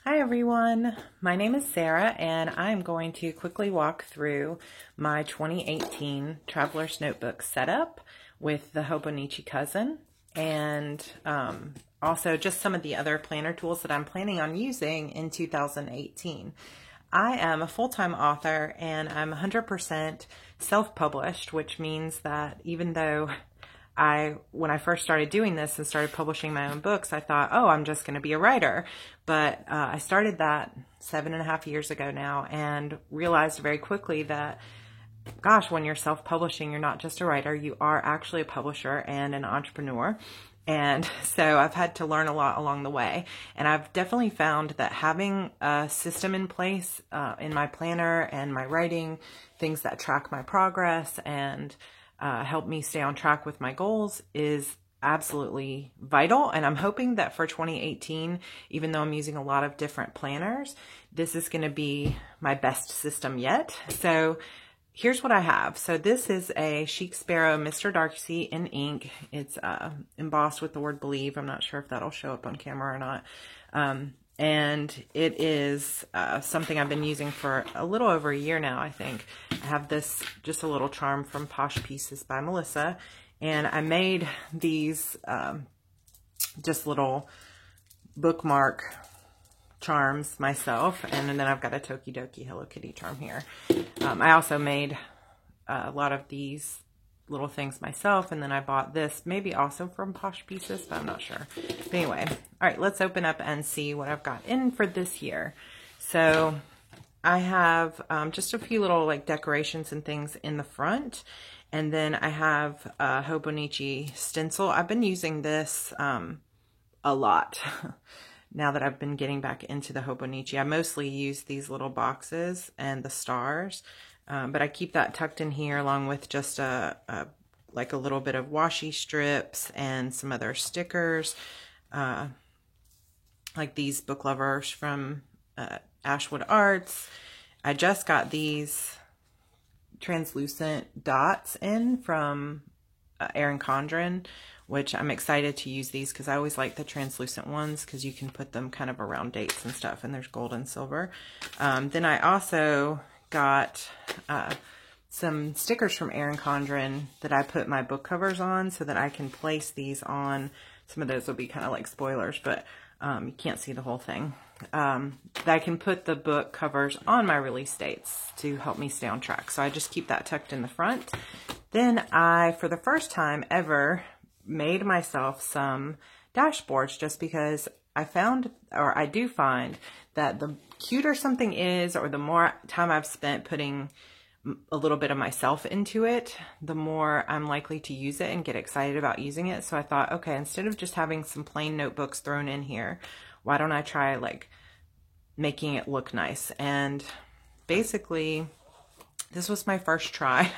Hi everyone, my name is Sarah and I'm going to quickly walk through my 2018 Traveler's Notebook setup with the Hobonichi Cousin and also just some of the other planner tools that I'm planning on using in 2018. I am a full-time author and I'm 100% self-published, which means that even though when I first started doing this and started publishing my own books, I thought, oh, I'm just going to be a writer. But I started that 7.5 years ago now and realized very quickly that, gosh, when you're self-publishing, you're not just a writer, you are actually a publisher and an entrepreneur. And so I've had to learn a lot along the way. And I've definitely found that having a system in place in my planner and my writing, things that track my progress and help me stay on track with my goals is absolutely vital. And I'm hoping that for 2018, even though I'm using a lot of different planners, this is going to be my best system yet. So here's what I have. So this is a Chic Sparrow Mr. Darcy in ink. It's embossed with the word believe. I'm not sure if that'll show up on camera or not. And it is something I've been using for a little over a year now, I think. I have this, just a little charm from Posh Pieces by Melissa. And I made these just little bookmark charms myself. And then I've got a Tokidoki Hello Kitty charm here. I also made a lot of these little things myself, and then I bought this maybe also from Posh Pieces, but I'm not sure. But anyway, all right, let's open up and see what I've got in for this year. So I have just a few little like decorations and things in the front, and then I have a Hobonichi stencil. I've been using this a lot now that I've been getting back into the Hobonichi. I mostly use these little boxes and the stars. But I keep that tucked in here along with just like a little bit of washi strips and some other stickers, like these book lovers from Ashwood Arts. I just got these translucent dots in from Erin Condren, which I'm excited to use these because I always like the translucent ones because you can put them kind of around dates and stuff, and there's gold and silver. Then I also got some stickers from Erin Condren that I put my book covers on so that I can place these on. Some of those will be kind of like spoilers, but you can't see the whole thing. That I can put the book covers on my release dates to help me stay on track. So I just keep that tucked in the front. Then I, for the first time ever, made myself some dashboards just because I found, or I do find, that the cuter something is, or the more time I've spent putting a little bit of myself into it, the more I'm likely to use it and get excited about using it. So I thought, okay, instead of just having some plain notebooks thrown in here, why don't I try like making it look nice? And basically, this was my first try,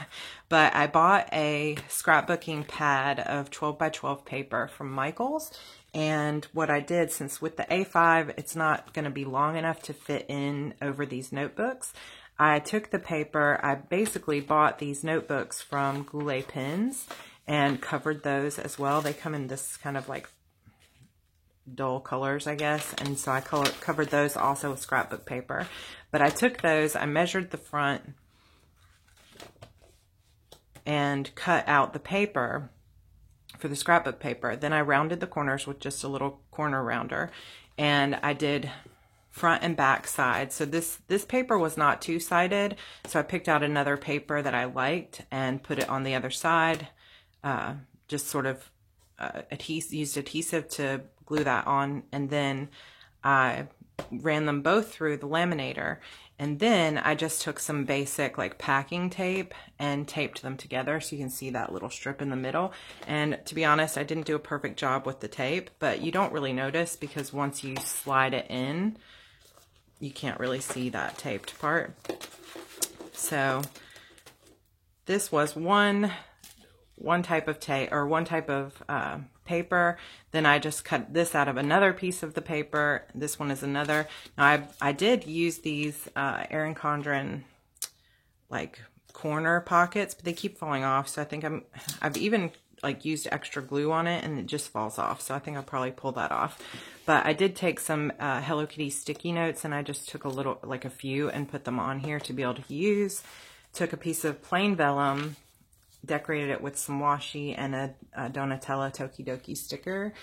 but I bought a scrapbooking pad of 12 by 12 paper from Michaels. And what I did, since with the A5, it's not going to be long enough to fit in over these notebooks, I took the paper, I basically bought these notebooks from Goulet Pens and covered those as well. They come in this kind of like dull colors, I guess. And so I covered those also with scrapbook paper. But I took those, I measured the front and cut out the paper for the scrapbook paper. Then I rounded the corners with just a little corner rounder, and I did front and back sides. So this paper was not two-sided, so I picked out another paper that I liked and put it on the other side. Just sort of used adhesive to glue that on, and then I ran them both through the laminator. And then I just took some basic like packing tape and taped them together so you can see that little strip in the middle. And to be honest, I didn't do a perfect job with the tape, but you don't really notice because once you slide it in, you can't really see that taped part. So this was one type of tape, or one type of paper. Then I just cut this out of another piece of the paper. This one is another. Now I did use these Erin Condren like corner pockets, but they keep falling off. So I think I've even like used extra glue on it and it just falls off. So I think I'll probably pull that off. But I did take some Hello Kitty sticky notes, and I just took a few and put them on here to be able to use. Took a piece of plain vellum, decorated it with some washi and a Donatella Tokidoki sticker.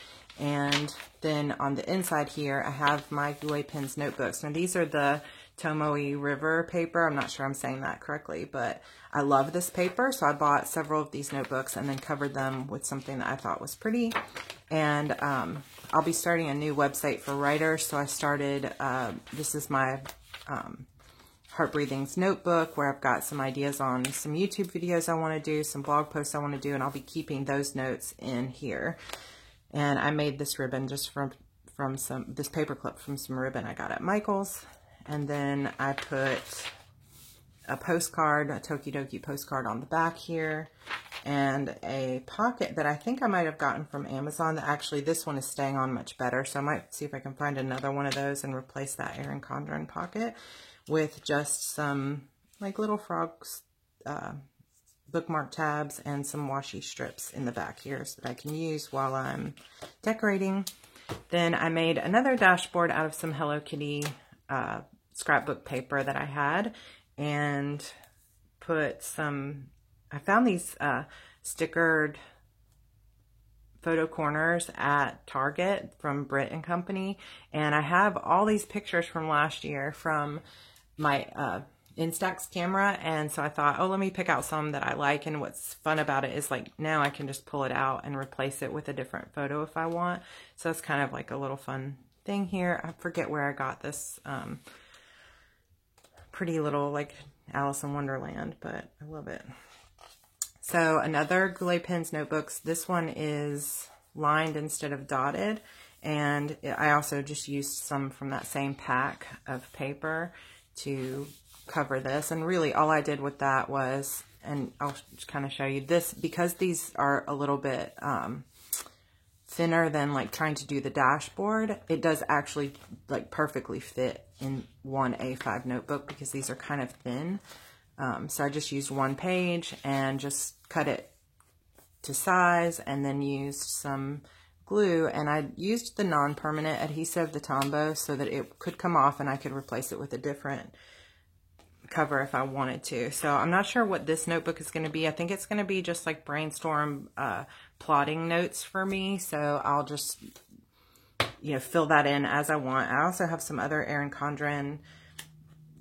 And then on the inside here, I have my Goulet Pens notebooks. Now these are the Tomoe River paper. I'm not sure I'm saying that correctly, but I love this paper. So I bought several of these notebooks and then covered them with something that I thought was pretty. And I'll be starting a new website for writers. So I started, this is my Heart Breathings notebook, where I've got some ideas on some YouTube videos I want to do, some blog posts I want to do, and I'll be keeping those notes in here. And I made this ribbon just from this paper clip from some ribbon I got at Michael's. And then I put a postcard, a Tokidoki postcard on the back here, and a pocket that I think I might have gotten from Amazon. Actually, this one is staying on much better, so I might see if I can find another one of those and replace that Erin Condren pocket with just some like little frogs bookmark tabs and some washi strips in the back here so that I can use while I'm decorating. Then I made another dashboard out of some Hello Kitty scrapbook paper that I had, and put some, I found these stickered photo corners at Target from Brit and Company, and I have all these pictures from last year from my Instax camera, and so I thought, oh, let me pick out some that I like. And what's fun about it is like now I can just pull it out and replace it with a different photo if I want. So it's kind of like a little fun thing here. I forget where I got this pretty little like Alice in Wonderland, but I love it. So another Goulet Pens notebooks. This one is lined instead of dotted, and I also just used some from that same pack of paper to cover this. And really all I did with that was, and I'll just kind of show you this, because these are a little bit thinner than like trying to do the dashboard, it does actually like perfectly fit in one A5 notebook because these are kind of thin. So I just used one page and just cut it to size, and then used some glue, and I used the non-permanent adhesive, the Tombow, so that it could come off and I could replace it with a different cover if I wanted to. So I'm not sure what this notebook is going to be. I think it's going to be just like brainstorm plotting notes for me. So I'll just, you know, fill that in as I want. I also have some other Erin Condren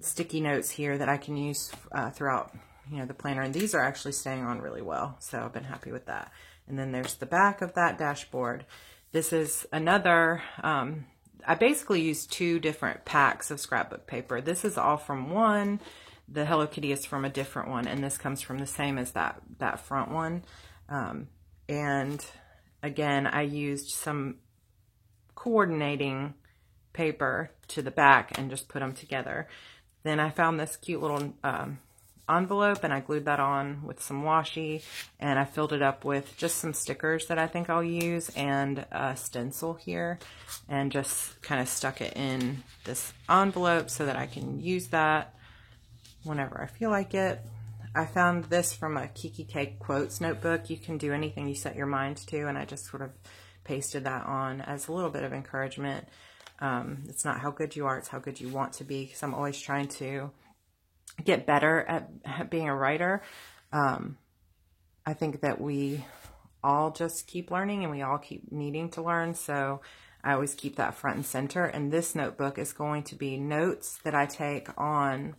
sticky notes here that I can use throughout, you know, the planner. And these are actually staying on really well. So I've been happy with that. And then there's the back of that dashboard. This is another, I basically used two different packs of scrapbook paper. This is all from one. The Hello Kitty is from a different one, and this comes from the same as that front one. And again, I used some coordinating paper to the back and just put them together. Then I found this cute little envelope, and I glued that on with some washi, and I filled it up with just some stickers that I think I'll use and a stencil here, and just kind of stuck it in this envelope so that I can use that whenever I feel like it. I found this from a Kiki K Quotes notebook. You can do anything you set your mind to, and I just sort of pasted that on as a little bit of encouragement. It's not how good you are, it's how good you want to be, because I'm always trying to get better at being a writer. I think that we all just keep learning, and we all keep needing to learn, so I always keep that front and center. And this notebook is going to be notes that I take on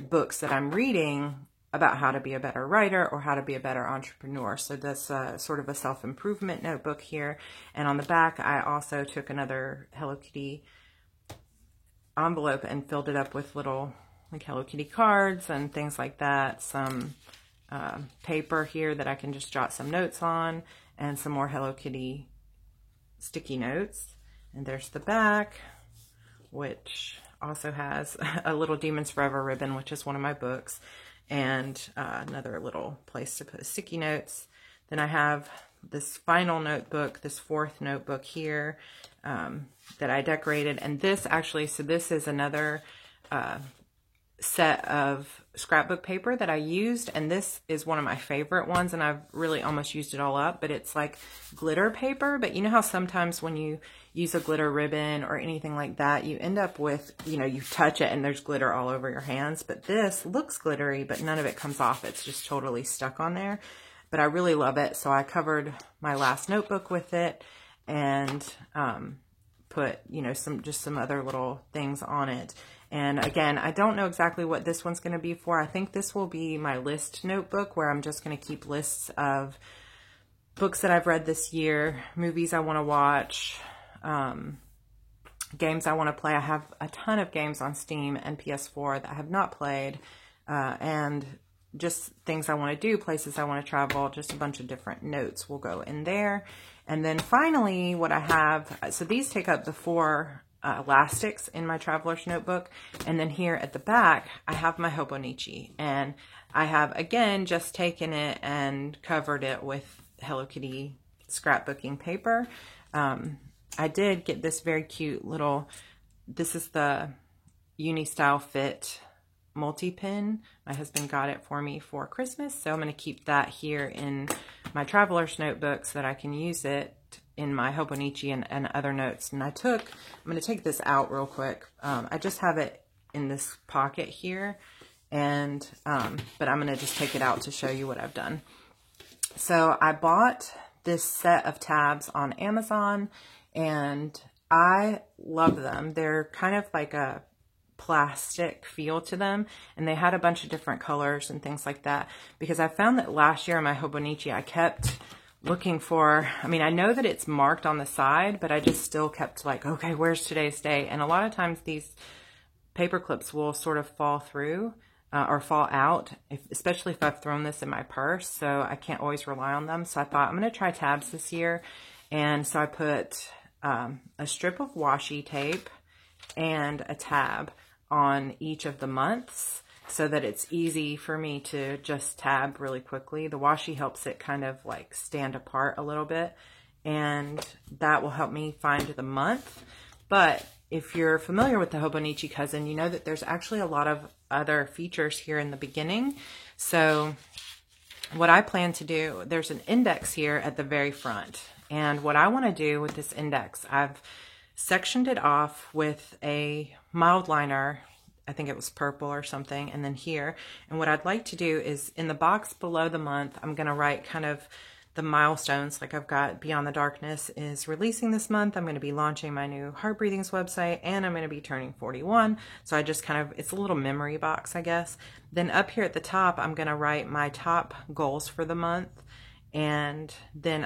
books that I'm reading about how to be a better writer or how to be a better entrepreneur. So that's sort of a self-improvement notebook here. And on the back, I also took another Hello Kitty envelope and filled it up with little like Hello Kitty cards and things like that. Some paper here that I can just jot some notes on, and some more Hello Kitty sticky notes. And there's the back, which also has a little Demons Forever ribbon, which is one of my books, and another little place to put sticky notes. Then I have this final notebook, this fourth notebook here that I decorated. And this actually, so this is another set of scrapbook paper that I used, and this is one of my favorite ones, and I've really almost used it all up, but it's like glitter paper. But you know how sometimes when you use a glitter ribbon or anything like that, you end up with, you know, you touch it and there's glitter all over your hands. But this looks glittery, but none of it comes off. It's just totally stuck on there. But I really love it, so I covered my last notebook with it and put, you know, just some other little things on it. And again, I don't know exactly what this one's going to be for. I think this will be my list notebook, where I'm just going to keep lists of books that I've read this year, movies I want to watch, games I want to play. I have a ton of games on Steam and PS4 that I have not played, and just things I want to do, places I want to travel, just a bunch of different notes will go in there. And then finally, what I have, so these take up the 4 elastics in my traveler's notebook. And then here at the back, I have my Hobonichi. And I have, again, just taken it and covered it with Hello Kitty scrapbooking paper. I did get this very cute little, this is the Uni-Style Fit multi-pin. My husband got it for me for Christmas, so I'm going to keep that here in my traveler's notebook so that I can use it in my Hobonichi and other notes. And I'm going to take this out real quick. I just have it in this pocket here, and but I'm going to just take it out to show you what I've done. So I bought this set of tabs on Amazon, and I love them. They're kind of like a plastic feel to them, and they had a bunch of different colors and things like that, because I found that last year in my Hobonichi I kept looking for, I mean, I know that it's marked on the side, but I just still kept like, okay, where's today's date? And a lot of times these paper clips will sort of fall through or fall out, especially if I've thrown this in my purse, so I can't always rely on them. So I thought I'm going to try tabs this year, and so I put a strip of washi tape and a tab on each of the months so that it's easy for me to just tab really quickly. The washi helps it kind of like stand apart a little bit, and that will help me find the month. But if you're familiar with the Hobonichi Cousin, you know that there's actually a lot of other features here in the beginning. So what I plan to do, there's an index here at the very front. And what I want to do with this index, I've sectioned it off with a mild liner. I think it was purple or something. And then here, and what I'd like to do is in the box below the month, I'm going to write kind of the milestones. Like I've got Beyond the Darkness is releasing this month. I'm going to be launching my new Heart Breathings website, and I'm going to be turning 41. So I just kind of, it's a little memory box, I guess. Then up here at the top, I'm going to write my top goals for the month. And then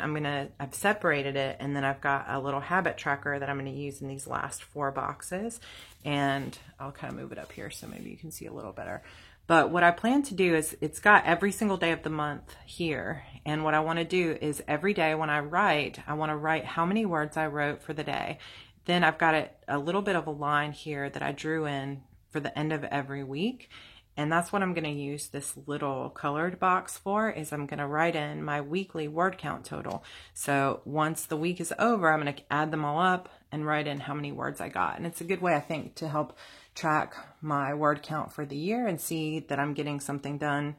I've separated it, and then I've got a little habit tracker that I'm going to use in these last 4 boxes. And I'll kind of move it up here so maybe you can see a little better. But what I plan to do is, it's got every single day of the month here. And what I want to do is every day when I want to write how many words I wrote for the day. Then I've got a little bit of a line here that I drew in for the end of every week. And that's what I'm going to use this little colored box for, is I'm going to write in my weekly word count total. So once the week is over, I'm going to add them all up and write in how many words I got. And it's a good way, I think, to help track my word count for the year and see that I'm getting something done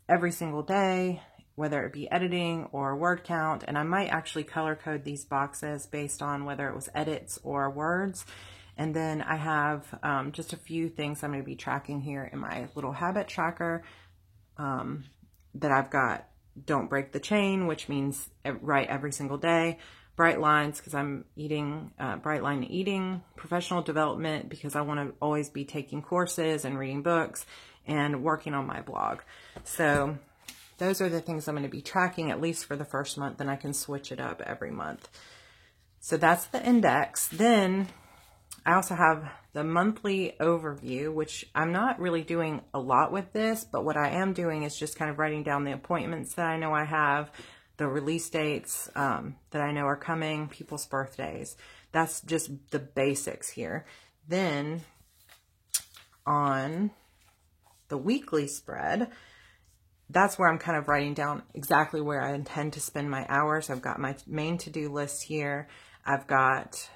every single day, whether it be editing or word count. And I might actually color code these boxes based on whether it was edits or words. And then I have just a few things I'm going to be tracking here in my little habit tracker that I've got. Don't break the chain, which means write every single day. Bright lines, because I'm eating, bright line eating. Professional development, because I want to always be taking courses and reading books and working on my blog. So those are the things I'm going to be tracking, at least for the first month. Then I can switch it up every month. So that's the index. Then I also have the monthly overview, which I'm not really doing a lot with this, but what I am doing is just kind of writing down the appointments that I know I have, the release dates that I know are coming, people's birthdays. That's just the basics here. Then on the weekly spread, that's where I'm kind of writing down exactly where I intend to spend my hours. I've got my main to-do list here. I've got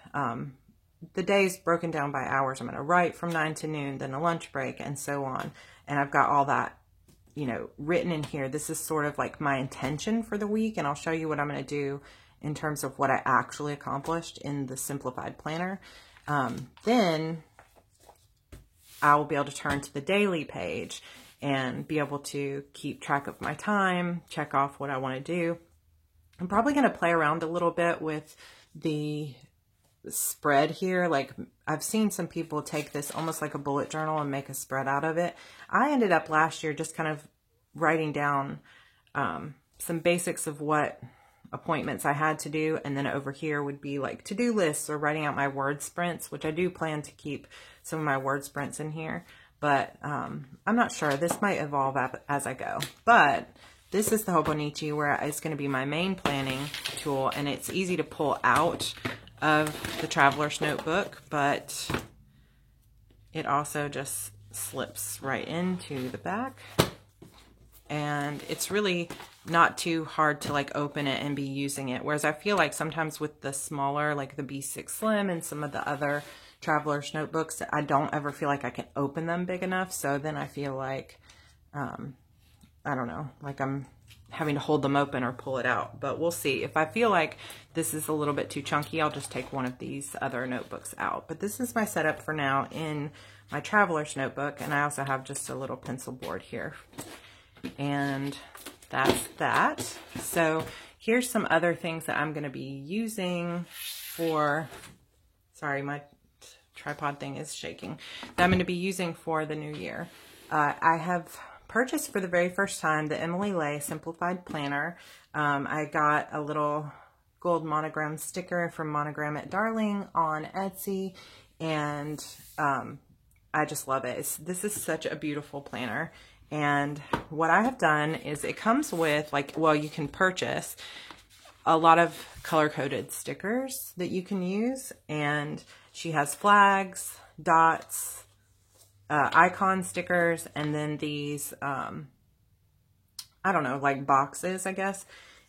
the day's broken down by hours. I'm going to write from 9 to noon, then a lunch break, and so on. And I've got all that, you know, written in here. This is sort of like my intention for the week, and I'll show you what I'm going to do in terms of what I actually accomplished in the simplified planner. Then I will be able to turn to the daily page and be able to keep track of my time, check off what I want to do. I'm probably going to play around a little bit with the spread here. Like, I've seen some people take this almost like a bullet journal and make a spread out of it. I ended up last year just kind of writing down some basics of what appointments I had to do, and then over here would be like to-do lists or writing out my word sprints, which I do plan to keep some of my word sprints in here, but I'm not sure. This might evolve as I go, but this is the Hobonichi, where it's going to be my main planning tool, and it's easy to pull out of the Traveler's Notebook, but it also just slips right into the back. And it's really not too hard to like open it and be using it. Whereas I feel like sometimes with the smaller, like the B6 Slim and some of the other Traveler's Notebooks, I don't ever feel like I can open them big enough. So then I feel like, I don't know, like I'm having to hold them open or pull it out. But we'll see. If I feel like this is a little bit too chunky, I'll just take one of these other notebooks out. But this is my setup for now in my Traveler's Notebook. And I also have just a little pencil board here. And that's that. So here's some other things that I'm going to be using for, sorry, my tripod thing is shaking, that I'm going to be using for the new year. I have purchased for the very first time the Emily Ley Simplified Planner. I got a little gold monogram sticker from Monogram It Darling on Etsy, and I just love it. This is such a beautiful planner. And what I have done is it comes with, like, well, you can purchase a lot of color-coded stickers that you can use. And she has flags, dots, icon stickers, and then these, I don't know, like boxes, I guess.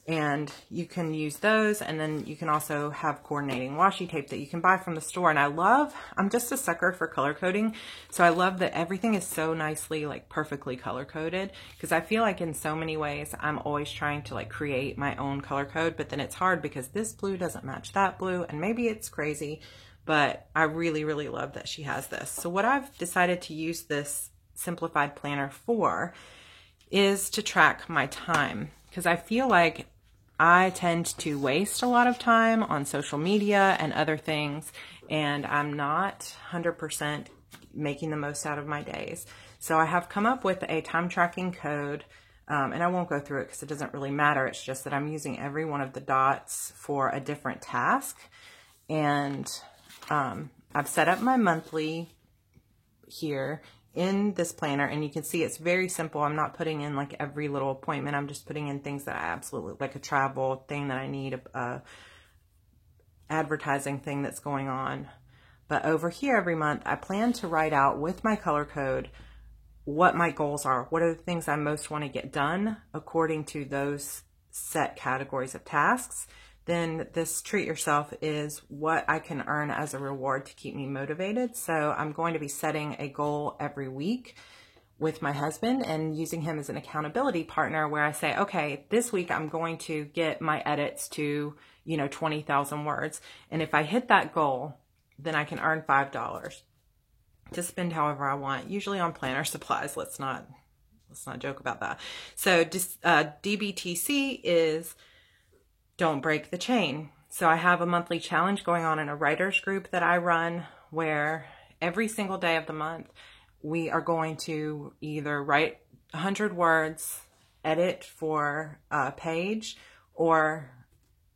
And you can use those, and then you can also have coordinating washi tape that you can buy from the store. And I'm just a sucker for color coding. So I love that everything is so nicely, like perfectly color coded, because I feel like in so many ways, I'm always trying to like create my own color code, but then it's hard because this blue doesn't match that blue, and maybe it's crazy, but I really, really love that she has this. So what I've decided to use this simplified planner for is to track my time, because I feel like I tend to waste a lot of time on social media and other things, and I'm not 100% making the most out of my days. So I have come up with a time tracking code, and I won't go through it because it doesn't really matter. It's just that I'm using every one of the dots for a different task, and I've set up my monthly here in this planner, and you can see it's very simple. I'm not putting in like every little appointment. I'm just putting in things that I absolutely, like a travel thing that I need, a advertising thing that's going on. But over here every month, I plan to write out with my color code what my goals are. What are the things I most want to get done according to those set categories of tasks. Then this treat yourself is what I can earn as a reward to keep me motivated. So I'm going to be setting a goal every week with my husband and using him as an accountability partner, where I say, okay, this week I'm going to get my edits to, 20,000 words. And if I hit that goal, then I can earn $5 to spend however I want, usually on planner supplies. Let's not joke about that. So DBTC is don't break the chain. So I have a monthly challenge going on in a writers group that I run, where every single day of the month, we are going to either write 100 words, edit for a page, or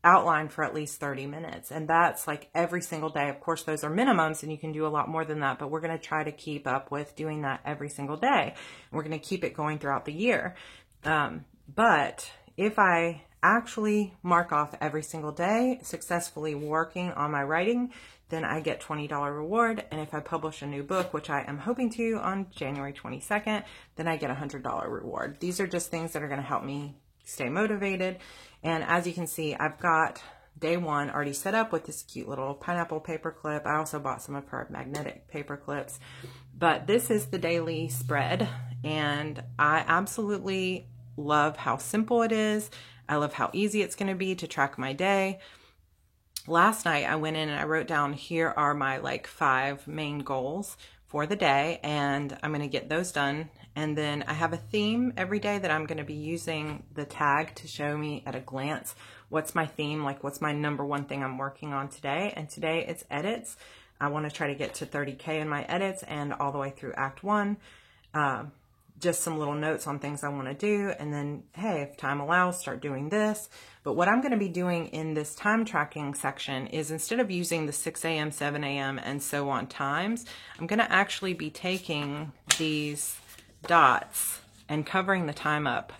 outline for at least 30 minutes. And that's like every single day. Of course, those are minimums and you can do a lot more than that, but we're going to try to keep up with doing that every single day. And we're going to keep it going throughout the year. But if I actually mark off every single day successfully working on my writing, then I get $20 reward. And if I publish a new book, which I am hoping to on January 22nd, then I get a $100 reward. These are just things that are going to help me stay motivated. And as you can see, I've got day one already set up with this cute little pineapple paper clip. I also bought some of her magnetic paper clips, but this is the daily spread, and I absolutely love how simple it is. I love how easy it's going to be to track my day. Last night I went in and I wrote down, here are my like 5 main goals for the day, and I'm going to get those done. And then I have a theme every day that I'm going to be using the tag to show me at a glance what's my theme, like what's my number one thing I'm working on today. And today it's edits. I want to try to get to 30K in my edits and all the way through Act 1. Just some little notes on things I want to do, and then, hey, if time allows, start doing this. But what I'm going to be doing in this time tracking section is, instead of using the 6 a.m., 7 a.m., and so on times, I'm going to actually be taking these dots and covering the time up.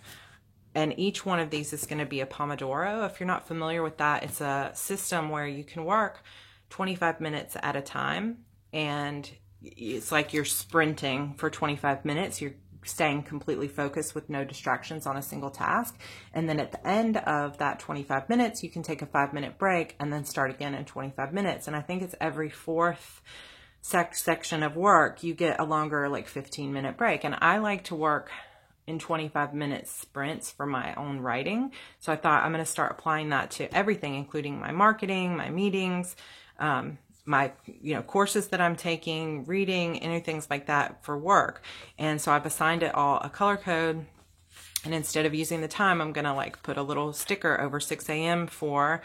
And each one of these is going to be a Pomodoro. If you're not familiar with that, it's a system where you can work 25 minutes at a time, and it's like you're sprinting for 25 minutes. You're staying completely focused with no distractions on a single task. And then at the end of that 25 minutes, you can take a 5-minute break and then start again in 25 minutes. And I think it's every 4th section of work, you get a longer, like 15-minute break. And I like to work in 25-minute sprints for my own writing. So I thought, I'm going to start applying that to everything, including my marketing, my meetings, my courses that I'm taking, reading, any things like that for work. And so I've assigned it all a color code. And instead of using the time, I'm going to like put a little sticker over 6 a.m. for,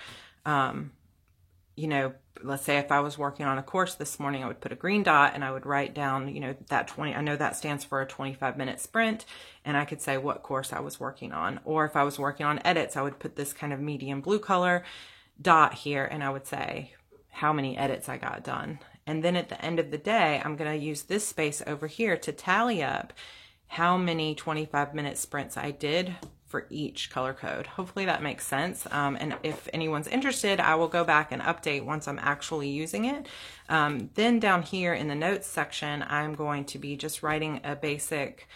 let's say if I was working on a course this morning, I would put a green dot and I would write down, that 20, I know that stands for a 25-minute sprint. And I could say what course I was working on. Or if I was working on edits, I would put this kind of medium blue color dot here, and I would say how many edits I got done. And then at the end of the day, I'm going to use this space over here to tally up how many 25-minute sprints I did for each color code. Hopefully that makes sense. And if anyone's interested, I will go back and update once I'm actually using it. Then down here in the notes section, I'm going to be just writing a basic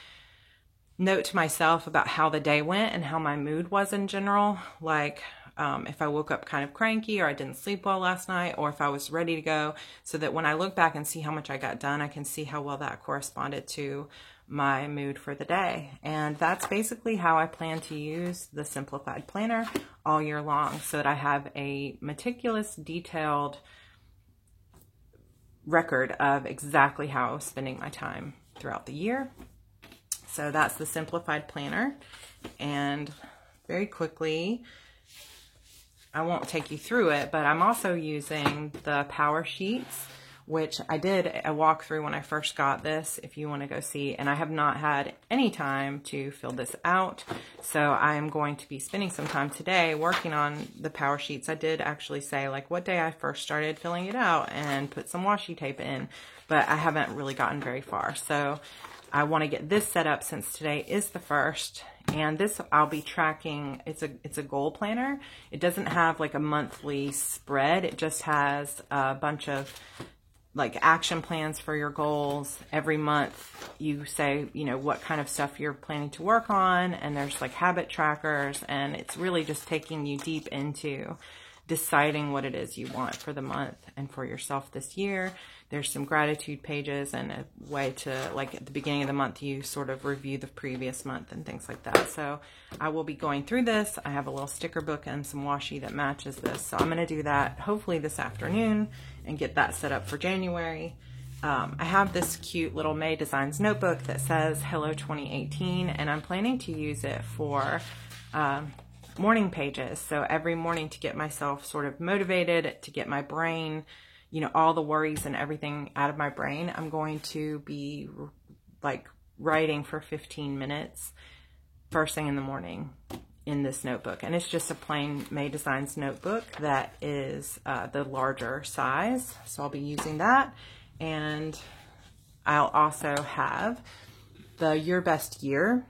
note to myself about how the day went and how my mood was in general. Like, if I woke up kind of cranky, or I didn't sleep well last night, or if I was ready to go, so that when I look back and see how much I got done, I can see how well that corresponded to my mood for the day. And that's basically how I plan to use the Simplified Planner all year long, so that I have a meticulous, detailed record of exactly how I was spending my time throughout the year. So that's the Simplified Planner. And very quickly, I won't take you through it, but I'm also using the Power Sheets, which I did a walkthrough when I first got this, if you want to go see, and I have not had any time to fill this out. So I am going to be spending some time today working on the Power Sheets. I did actually say like what day I first started filling it out and put some washi tape in, but I haven't really gotten very far. So I want to get this set up since today is the 1st. And this I'll be tracking, it's a goal planner. It doesn't have like a monthly spread. It just has a bunch of like action plans for your goals. Every month you say, what kind of stuff you're planning to work on. And there's like habit trackers, and it's really just taking you deep into deciding what it is you want for the month and for yourself this year. There's some gratitude pages and a way to, like at the beginning of the month, you sort of review the previous month and things like that. So I will be going through this. I have a little sticker book and some washi that matches this. So I'm going to do that hopefully this afternoon and get that set up for January. I have this cute little May Designs notebook that says Hello 2018, and I'm planning to use it for morning pages. So every morning, to get myself sort of motivated, to get my brain, all the worries and everything out of my brain, I'm going to be like writing for 15 minutes first thing in the morning in this notebook. And it's just a plain May Designs notebook that is the larger size. So I'll be using that. And I'll also have the Your Best Year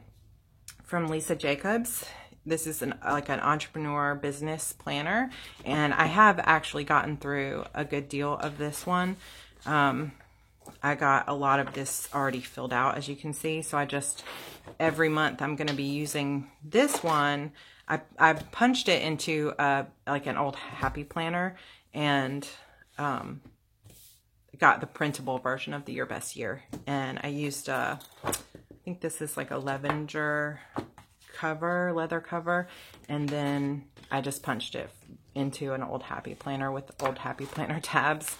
from Lisa Jacobs. This is like an entrepreneur business planner, and I have actually gotten through a good deal of this one. I got a lot of this already filled out, as you can see. So every month I'm going to be using this one. I punched it into like an old Happy Planner, and got the printable version of the Your Best Year. And I used, I think this is like a Leather cover, and then I just punched it into an old Happy Planner with old Happy Planner tabs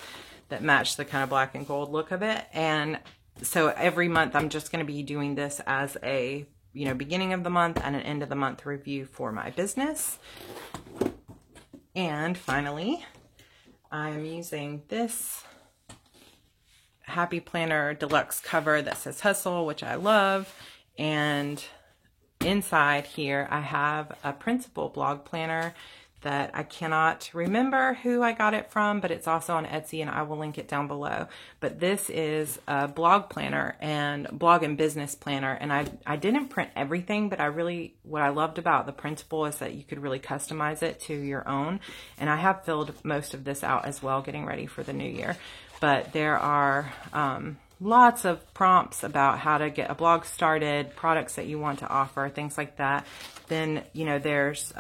that match the kind of black and gold look of it. And so every month I'm just going to be doing this as a, you know, beginning of the month and an end of the month review for my business. And finally, I'm using this Happy Planner Deluxe cover that says Hustle, which I love. And inside here, I have a Printable blog planner that I cannot remember who I got it from, but it's also on Etsy, and I will link it down below. But this is a blog planner and blog and business planner, and I didn't print everything, but what I loved about the Printable is that you could really customize it to your own. And I have filled most of this out as well, getting ready for the new year. But there are lots of prompts about how to get a blog started, products that you want to offer, things like that. Then, you know, there's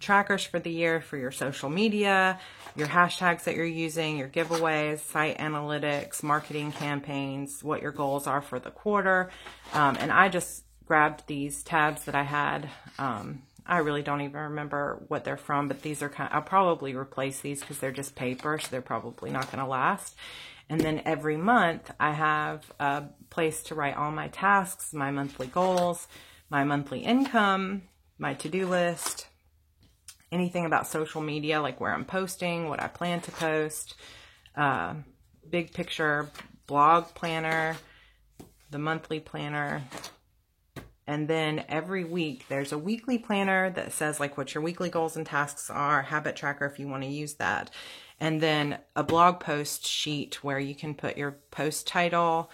trackers for the year for your social media, your hashtags that you're using, your giveaways, site analytics, marketing campaigns, what your goals are for the quarter. And I just grabbed these tabs that I had. I really don't even remember what they're from, but these are I'll probably replace these because they're just paper, so they're probably not going to last. And then every month I have a place to write all my tasks, my monthly goals, my monthly income, my to-do list, anything about social media, like where I'm posting, what I plan to post, big picture blog planner, the monthly planner. And then every week there's a weekly planner that says like what your weekly goals and tasks are, habit tracker if you want to use that. And then a blog post sheet where you can put your post title,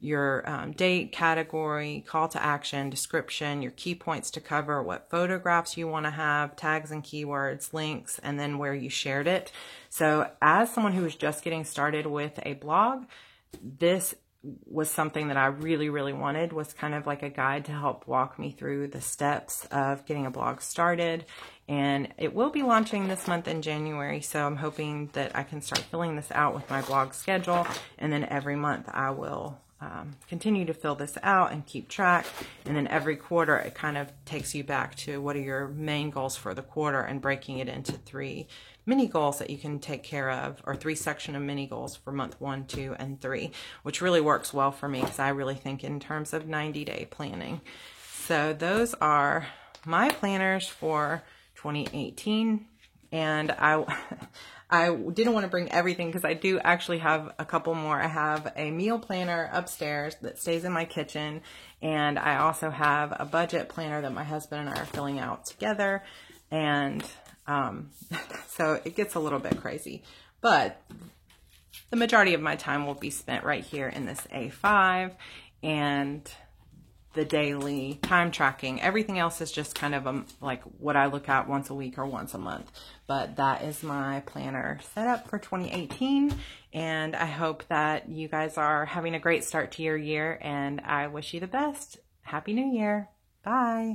your date, category, call to action, description, your key points to cover, what photographs you want to have, tags and keywords, links, and then where you shared it. So as someone who was just getting started with a blog, this was something that I really, really wanted, was kind of like a guide to help walk me through the steps of getting a blog started. And it will be launching this month in January, so I'm hoping that I can start filling this out with my blog schedule, and then every month I will continue to fill this out and keep track. And then every quarter it kind of takes you back to what are your main goals for the quarter, and breaking it into 3 mini goals that you can take care of, or 3 section of mini goals for month 1, 2, and 3, which really works well for me because I really think in terms of 90-day planning. So those are my planners for 2018. And I didn't want to bring everything because I do actually have a couple more. I have a meal planner upstairs that stays in my kitchen, and I also have a budget planner that my husband and I are filling out together. And so it gets a little bit crazy, but the majority of my time will be spent right here in this A5, and the daily time tracking. Everything else is just kind of like what I look at once a week or once a month. But that is my planner set up for 2018. And I hope that you guys are having a great start to your year, and I wish you the best. Happy New Year. Bye.